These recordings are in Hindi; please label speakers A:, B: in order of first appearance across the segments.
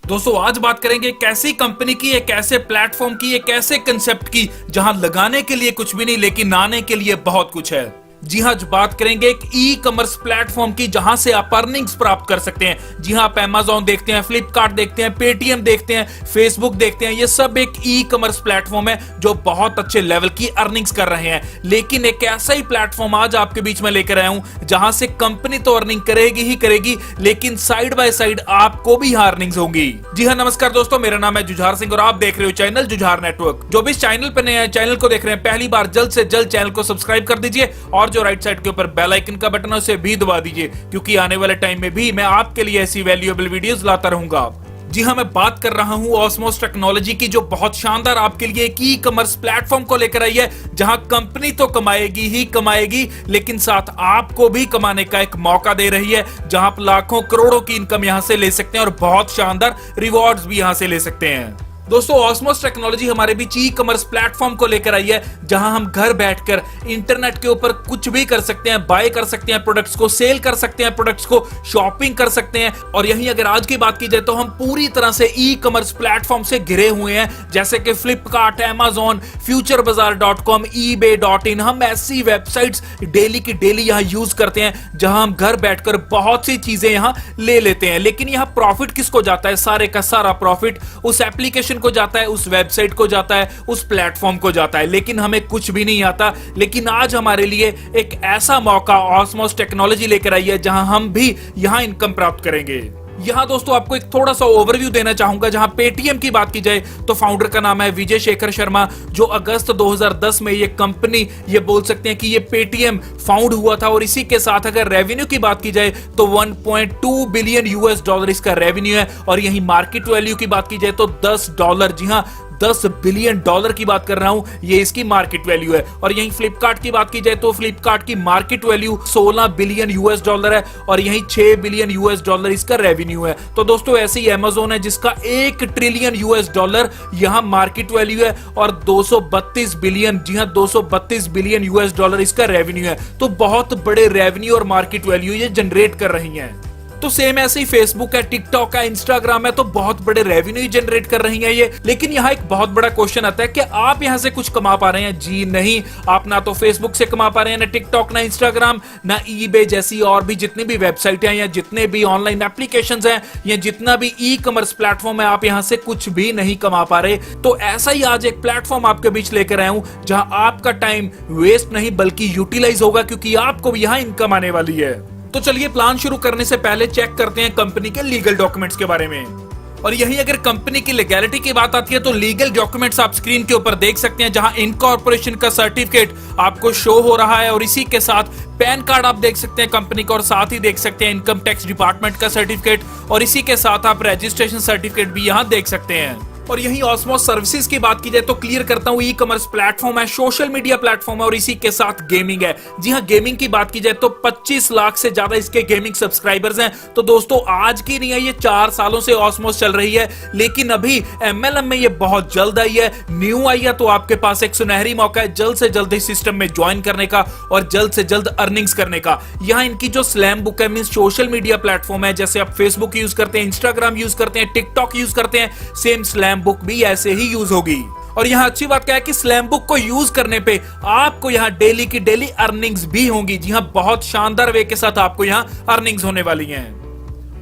A: दोस्तों आज बात करेंगे एक ऐसी कंपनी की, एक ऐसे प्लेटफॉर्म की, एक ऐसे कंसेप्ट की जहां लगाने के लिए कुछ भी नहीं लेकिन आने के लिए बहुत कुछ है। जी हाँ, आज बात करेंगे एक ई कॉमर्स प्लेटफॉर्म की जहां से आप अर्निंग्स प्राप्त कर सकते हैं। जी हाँ, आप Amazon देखते हैं, फ्लिपकार्ट देखते हैं, पेटीएम देखते हैं, फेसबुक देखते हैं, ये सब एक ई कॉमर्स प्लेटफॉर्म है जो बहुत अच्छे लेवल की अर्निंग्स कर रहे हैं। लेकिन एक ऐसा ही प्लेटफॉर्म आज आपके बीच में लेकर आया हूं जहां से कंपनी तो अर्निंग करेगी ही करेगी, लेकिन साइड बाय साइड आपको भी यहाँ अर्निंग्स होंगी। जी हाँ, नमस्कार दोस्तों, मेरा नाम है जुझार सिंह और आप देख रहे हो चैनल जुझार नेटवर्क। जो भी इस चैनल पर नए हैं, चैनल को देख रहे हैं पहली बार, जल्द से जल्द चैनल को सब्सक्राइब कर दीजिए और जो राइट साइड के ऊपर बेल आइकन का बटन है उसे भी दबा दीजिए, क्योंकि आने वाले टाइम में भी मैं आपके लिए ऐसी वैल्यूएबल वीडियोस लाता रहूंगा। जी हाँ, मैं बात कर रहा हूं ऑस्मोस टेक्नोलॉजी की, जो बहुत शानदार आपके लिए एक ई कॉमर्स प्लेटफॉर्म को लेकर आई है जहां कंपनी तो कमाएगी ही कमाएगी, लेकिन साथ आपको भी कमाने का एक मौका दे रही है, जहां आप लाखों करोड़ों की इनकम यहां से ले सकते हैं और बहुत शानदार रिवॉर्ड्स भी यहां से ले सकते हैं। दोस्तों ऑस्मोस टेक्नोलॉजी हमारे बीच ई कॉमर्स प्लेटफॉर्म को लेकर आई है जहां हम घर बैठकर इंटरनेट के ऊपर कुछ भी कर सकते हैं, बाय कर सकते हैं प्रोडक्ट्स को, सेल कर सकते हैं प्रोडक्ट्स को, शॉपिंग कर सकते हैं। और यहीं अगर आज की बात की जाए तो हम पूरी तरह से ई कॉमर्स प्लेटफॉर्म से घिरे हुए हैं, जैसे कि फ्लिपकार्ट, Amazon, futurebazaar.com, ebay.in। हम ऐसी वेबसाइट्स डेली की डेली यहां यूज करते हैं जहां हम घर बैठकर बहुत सी चीजें यहां ले लेते हैं। लेकिन यहां प्रॉफिट किसको जाता है? सारे का सारा प्रॉफिट उस एप्लीकेशन को जाता है, उस वेबसाइट को जाता है, उस प्लेटफॉर्म को जाता है, लेकिन हमें कुछ भी नहीं आता। लेकिन आज हमारे लिए एक ऐसा मौका ऑस्मोस टेक्नोलॉजी लेकर आई है जहां हम भी यहां इनकम प्राप्त करेंगे। यहां दोस्तों आपको एक थोड़ा सा ओवरव्यू देना चाहूंगा। जहां पेटीएम की बात की जाए तो फाउंडर का नाम है विजय शेखर शर्मा, जो अगस्त 2010 में ये कंपनी, ये बोल सकते हैं कि ये पेटीएम फाउंड हुआ था। और इसी के साथ अगर रेवेन्यू की बात की जाए तो 1.2 बिलियन यूएस डॉलर इसका रेवेन्यू है। और यही मार्केट वैल्यू की बात की जाए तो $10, जी हां, $10 बिलियन की बात कर रहा हूं, ये इसकी मार्केट वैल्यू है। और यहीं फ्लिपकार्ट की बात की जाए तो फ्लिपकार्ट की मार्केट वैल्यू $16 बिलियन है और यहीं $6 बिलियन इसका रेवेन्यू है। तो दोस्तों ऐसे ही Amazon है जिसका $1 ट्रिलियन यहां मार्केट वैल्यू है और 232 बिलियन, जी हां, $232 बिलियन इसका रेवेन्यू है। तो बहुत बड़े रेवेन्यू और मार्केट वैल्यू ये जनरेट कर रही हैं। तो सेम ऐसे ही फेसबुक है, टिकटॉक है, इंस्टाग्राम है, तो बहुत बड़े रेवेन्यू जनरेट कर रही हैं ये। लेकिन यहाँ एक बहुत बड़ा क्वेश्चन आता है कि आप यहाँ से कुछ कमा पा रहे हैं? जी नहीं, आप ना तो फेसबुक से कमा पा रहे हैं, ना टिकटॉक, ना इंस्टाग्राम, ना ईबे जैसी और भी जितनी भी वेबसाइट है या जितने भी ऑनलाइन एप्लीकेशंस हैं या जितना भी ई कॉमर्स प्लेटफॉर्म है, आप यहाँ से कुछ भी नहीं कमा पा रहे। तो ऐसा ही आज एक प्लेटफॉर्म आपके बीच लेकर आया हूं जहां आपका टाइम वेस्ट नहीं बल्कि यूटिलाइज होगा, क्योंकि आपको भी यहाँ इनकम आने वाली है। तो चलिए प्लान शुरू करने से पहले चेक करते हैं कंपनी के लीगल डॉक्यूमेंट्स के बारे में। और यही अगर कंपनी की लीगैलिटी की बात आती है तो लीगल डॉक्यूमेंट्स आप स्क्रीन के ऊपर देख सकते हैं, जहां इनकॉर्पोरेशन का सर्टिफिकेट आपको शो हो रहा है और इसी के साथ पैन कार्ड आप देख सकते हैं कंपनी का, और साथ ही देख सकते हैं इनकम टैक्स डिपार्टमेंट का सर्टिफिकेट, और इसी के साथ आप रजिस्ट्रेशन सर्टिफिकेट भी यहां देख सकते हैं। और यही ऑस्मोस सर्विसेज की बात की जाए तो क्लियर करता हूं, ई कॉमर्स प्लेटफॉर्म है, सोशल मीडिया प्लेटफॉर्म है और इसी के साथ गेमिंग है। जी हां, गेमिंग की बात की जाए तो 25 लाख से ज्यादा इसके गेमिंग सब्सक्राइबर्स हैं। तो दोस्तों आज की नहीं है, ये 4 सालों से ऑस्मोस चल रही है, लेकिन अभी एमएलएम में ये बहुत जल्द आई है, न्यू आई है। तो आपके पास एक सुनहरी मौका है जल्द से जल्द इस सिस्टम में ज्वाइन करने का और जल्द से जल्द अर्निंग्स करने का। यहाँ इनकी जो स्लैम बुक है, मींस सोशल मीडिया प्लेटफॉर्म है, जैसे आप फेसबुक यूज करते हैं, इंस्टाग्राम यूज करते हैं, टिकटॉक यूज करते हैं, सेम स्लैम बुक भी ऐसे ही यूज होगी। और यहाँ अच्छी बात क्या है कि स्लैम बुक को यूज करने पे आपको यहाँ डेली की डेली अर्निंग्स भी होंगी। जी हाँ, बहुत शानदार वे के साथ आपको यहाँ अर्निंग्स होने वाली हैं।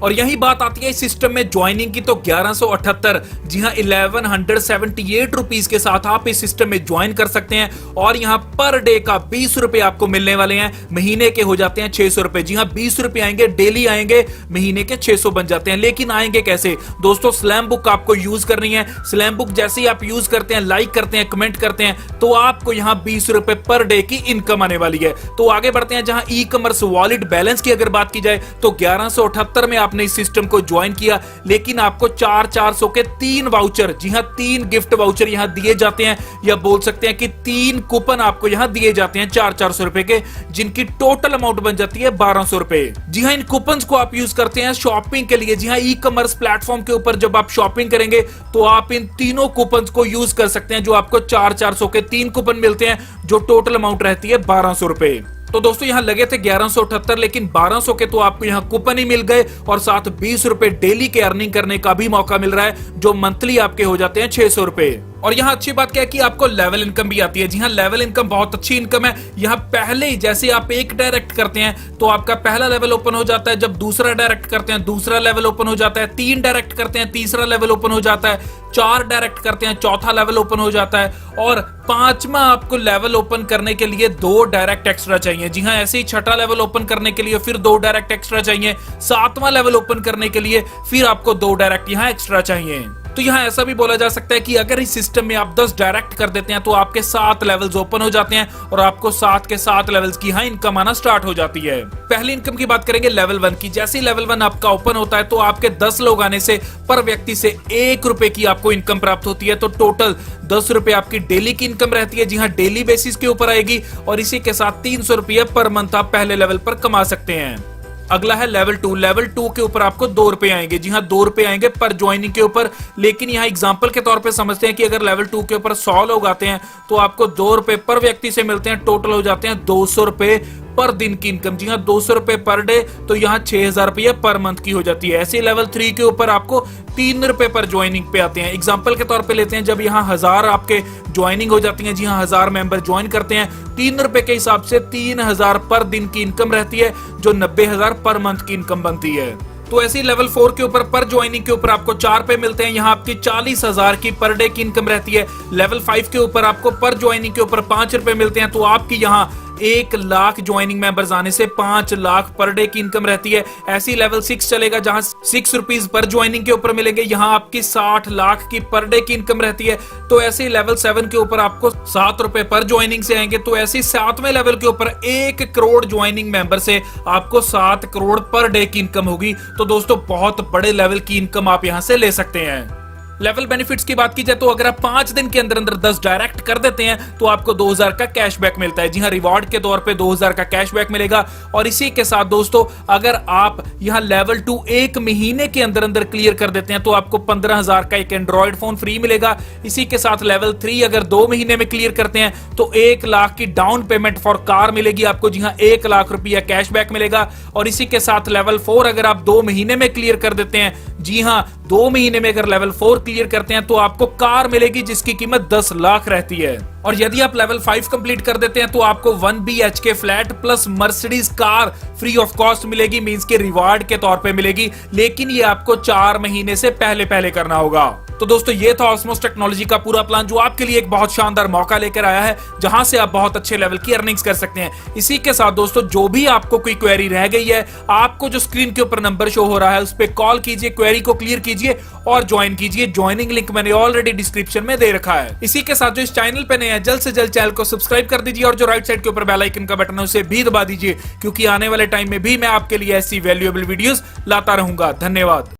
A: और यही बात आती है इस सिस्टम में ज्वाइनिंग की तो 1178, जी हाँ, 1178 रुपीज के साथ आप इस सिस्टम में ज्वाइन कर सकते हैं। और यहाँ पर डे का 20 रुपए आपको मिलने वाले हैं, महीने के हो जाते हैं 600 रुपए। जी हाँ, 20 रुपए आएंगे, डेली आएंगे, महीने के 600 बन जाते हैं। लेकिन आएंगे कैसे? दोस्तों स्लैम बुक आपको यूज करनी है। स्लैम बुक जैसे ही आप यूज करते हैं, लाइक करते हैं, कमेंट करते हैं, तो आपको यहाँ 20 रुपए पर डे की इनकम आने वाली है। तो आगे बढ़ते हैं, जहां ई कॉमर्स वॉलेट बैलेंस की अगर बात की जाए तो 1178 में आपने इस सिस्टम को ज्वाइन किया, लेकिन आपको 400 के 3 वाउचर, जी हां, 3 गिफ्ट वाउचर यहां दिए जाते हैं, या बोल सकते हैं कि 3 कूपन आपको यहां दिए जाते हैं 400 रुपए के, जिनकी टोटल अमाउंट बन जाती है 1200 रुपए। जी हां, इन कूपन को आप यूज करते हैं शॉपिंग के लिए। जी हां, ई कॉमर्स प्लेटफॉर्म के ऊपर जब आप शॉपिंग करेंगे तो आप इन तीनों कूपन को यूज कर सकते हैं, जो आपको 400 के 3 कूपन मिलते हैं, जो टोटल अमाउंट रहती है 1200 रुपए। तो दोस्तों यहाँ लगे थे 1178, लेकिन 1200 के तो आपको यहाँ कूपन ही मिल गए और साथ 20 रुपए डेली के अर्निंग करने का भी मौका मिल रहा है, जो मंथली आपके हो जाते हैं 600 रुपए। और यहाँ अच्छी बात क्या है कि आपको लेवल इनकम भी आती है। जी हाँ, लेवल इनकम बहुत अच्छी इनकम है। यहाँ पहले ही जैसे आप एक डायरेक्ट करते हैं तो आपका पहला लेवल ओपन हो जाता है, जब दूसरा डायरेक्ट करते हैं दूसरा लेवल ओपन हो जाता है, 3 डायरेक्ट करते हैं तीसरा लेवल ओपन हो जाता है, 4 डायरेक्ट करते हैं चौथा लेवल ओपन हो जाता है, और 5वां आपको लेवल ओपन करने के लिए 2 डायरेक्ट एक्स्ट्रा चाहिए। जी हाँ, ऐसे ही 6ठा लेवल ओपन करने के लिए फिर 2 डायरेक्ट एक्स्ट्रा चाहिए, 7वां लेवल ओपन करने के लिए फिर आपको 2 डायरेक्ट यहाँ एक्स्ट्रा चाहिए। तो यहाँ ऐसा भी बोला जा सकता है कि अगर इस सिस्टम में आप 10 डायरेक्ट कर देते हैं तो आपके 7 लेवल्स ओपन हो जाते हैं और आपको 7 के 7 लेवल्स की यहाँ इनकम आना स्टार्ट हो जाती है। पहली इनकम की बात करेंगे लेवल 1 की। जैसे ही लेवल 1 आपका ओपन होता है तो आपके 10 लोग आने से पर व्यक्ति से 1 रुपए की आपको इनकम प्राप्त होती है। तो टोटल 10 रुपए आपकी डेली की इनकम रहती है। जी हाँ, डेली बेसिस के ऊपर आएगी और इसी के साथ 300 रुपये पर मंथ आप पहले लेवल पर कमा सकते हैं। अगला है लेवल 2। लेवल 2 के ऊपर आपको 2 रुपए आएंगे। जी हाँ, 2 रुपए आएंगे पर ज्वाइनिंग के ऊपर, लेकिन यहाँ एग्जांपल के तौर पे समझते हैं कि अगर लेवल 2 के ऊपर 100 लोग आते हैं तो आपको 2 रुपए पर व्यक्ति से मिलते हैं। टोटल हो जाते हैं 200 रुपए पर दिन की इनकम। जी हाँ, 200 रुपए पर डे, तो यहाँ 6000 रुपये पर मंथ की हो जाती है। ऐसे लेवल 3 के ऊपर आपको 3 रुपए पर ज्वाइनिंग पे आते हैं। एग्जाम्पल के तौर पे लेते हैं, जब यहाँ 1000 आपके ज्वाइनिंग हो जाती है। जी हाँ, 1000 मेंबर ज्वाइन करते हैं, 3 रुपए के हिसाब से 3000 पर दिन की इनकम रहती है, जो 90,000 पर मंथ की इनकम बनती है। तो ऐसे लेवल 4 के ऊपर पर ज्वाइनिंग के ऊपर आपको 4 रुपए मिलते हैं। यहाँ आपकी 40,000 की पर डे की इनकम रहती है। लेवल 5 के ऊपर आपको पर ज्वाइनिंग के ऊपर 5 रुपए मिलते हैं, तो आपकी यहाँ 1 लाख ज्वाइनिंग मेंबर्स आने से 5 लाख पर डे की इनकम रहती है। ऐसी लेवल 6 चलेगा, जहां 6 रुपीज पर ज्वाइनिंग के ऊपर मिलेंगे। यहाँ आपकी 60 लाख की पर डे की इनकम रहती है। तो ऐसे लेवल 7 के ऊपर आपको 7 रुपए पर ज्वाइनिंग से आएंगे। तो ऐसे 7वें लेवल के ऊपर 1 करोड़ ज्वाइनिंग मेंबर से आपको 7 करोड़ पर डे की इनकम होगी। तो दोस्तों, बहुत बड़े लेवल की इनकम आप यहां से ले सकते हैं। लेवल बेनिफिट्स की बात की जाए तो अगर आप 5 दिन के अंदर अंदर 10 डायरेक्ट कर देते हैं तो आपको 2000 का कैशबैक मिलता है। जी हाँ, रिवॉर्ड के तौर पे 2000 का कैशबैक मिलेगा। और इसी के साथ दोस्तों, अगर आप यहाँ लेवल 2 1 महीने के अंदर अंदर क्लियर कर देते हैं तो आपको 15,000 का एक एंड्रॉइड फोन फ्री मिलेगा। इसी के साथ लेवल 3 अगर 2 महीने में क्लियर करते हैं तो 1 लाख की डाउन पेमेंट फॉर कार मिलेगी आपको। जी हाँ, 1 लाख रुपया कैशबैक मिलेगा। और इसी के साथ लेवल 4 अगर आप 2 महीने में क्लियर कर देते हैं, जी हाँ, 2 महीने में अगर लेवल 4 क्लियर करते हैं तो आपको कार मिलेगी जिसकी कीमत 10 लाख रहती है। और यदि आप लेवल 5 कंप्लीट कर देते हैं तो आपको 1 BHK flat plus Mercedes car free of cost मिलेगी, मींस के रिवार्ड के तौर पे मिलेगी। लेकिन ये आपको 4 महीने से पहले करना होगा। तो दोस्तों, ये था ऑस्मोस टेक्नोलॉजी का पूरा प्लान, जो आपके लिए एक बहुत शानदार मौका लेकर आया है, जहां से आप बहुत अच्छे लेवल की अर्निंग्स कर सकते हैं। इसी के साथ दोस्तों, जो भी आपको कोई क्वेरी रह गई है, आपको जो स्क्रीन के ऊपर नंबर शो हो रहा है उस पर कॉल कीजिए, क्वेरी को क्लियर कीजिए और ज्वाइन कीजिए। ज्वाइनिंग लिंक मैंने ऑलरेडी डिस्क्रिप्शन में दे रखा है। इसी के साथ जो इस चैनल पे नए हैं, जल्द से जल्द चैनल को सब्सक्राइब कर दीजिए और जो राइट साइड के ऊपर बेल आइकन का बटन है उसे भी दबा दीजिए, क्योंकि आने वाले टाइम में भी मैं आपके लिए ऐसी वैल्यूएबल वीडियोस लाता रहूंगा। धन्यवाद।